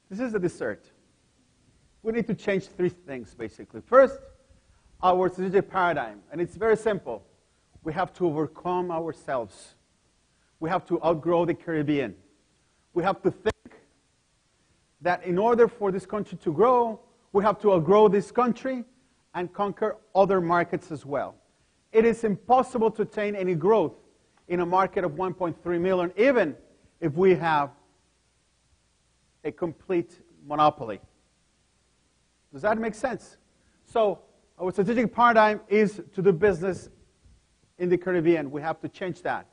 This is the dessert. We need to change three things, basically. First, our strategic paradigm, and it's very simple. We have to overcome ourselves. We have to outgrow the Caribbean. We have to think that in order for this country to grow, we have to outgrow this country and conquer other markets as well. It is impossible to attain any growth in a market of 1.3 million, even if we have a complete monopoly. Does that make sense? So our strategic paradigm is to do business in the Caribbean. We have to change that.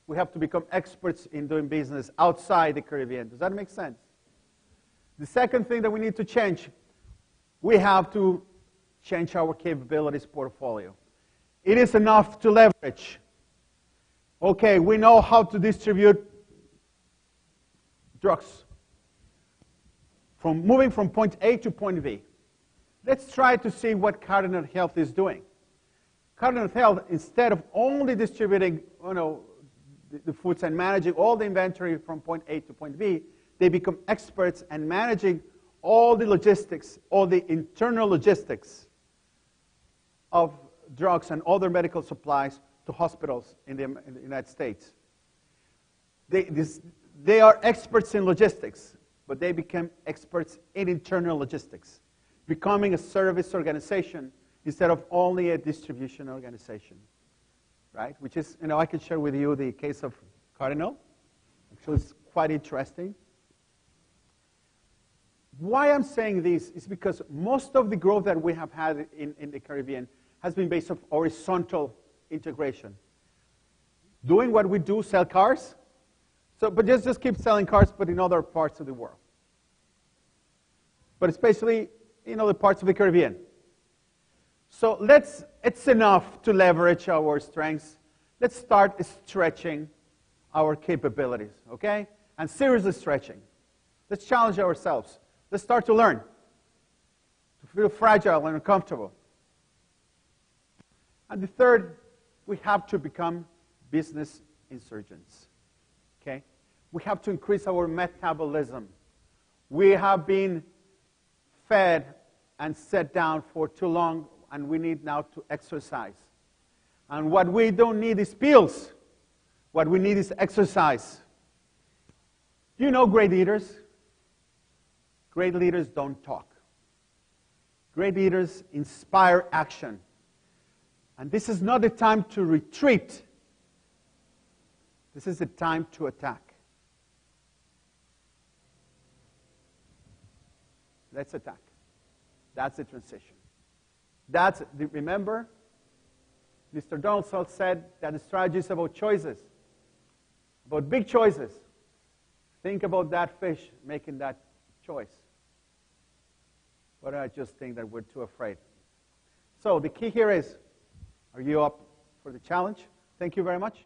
We have to become experts in doing business outside the Caribbean. Does that make sense? The second thing that we need to change, we have to change our capabilities portfolio. It is enough to leverage. Okay, we know how to distribute drugs. Moving from point A to point B. Let's try to see what Carrillo Health is doing. Carrillo Health, instead of only distributing the foods and managing all the inventory from point A to point B, they become experts in managing all the logistics, all the internal logistics of drugs and other medical supplies to hospitals in the United States. They are experts in logistics, but they become experts in internal logistics, becoming a service organization instead of only a distribution organization, right? Which is, I can share with you the case of Carrillo. Actually, it's quite interesting. Why I'm saying this is because most of the growth that we have had in the Caribbean has been based on horizontal integration. Doing what we do, sell cars, but just keep selling cars, but in other parts of the world. But especially in other parts of the Caribbean. So it's enough to leverage our strengths. Let's start stretching our capabilities, okay? And seriously stretching. Let's challenge ourselves. Let's start to learn, to feel fragile and uncomfortable. And the third, we have to become business insurgents, okay? We have to increase our metabolism. We have been fed and set down for too long, and we need now to exercise. And what we don't need is pills. What we need is exercise. You know great leaders? Great leaders don't talk. Great leaders inspire action. And this is not the time to retreat. This is the time to attack. Let's attack. That's the transition. Remember, Mr. Donaldson said that the strategy is about choices, about big choices. Think about that fish making that choice. But I just think that we're too afraid. So the key here is, are you up for the challenge? Thank you very much.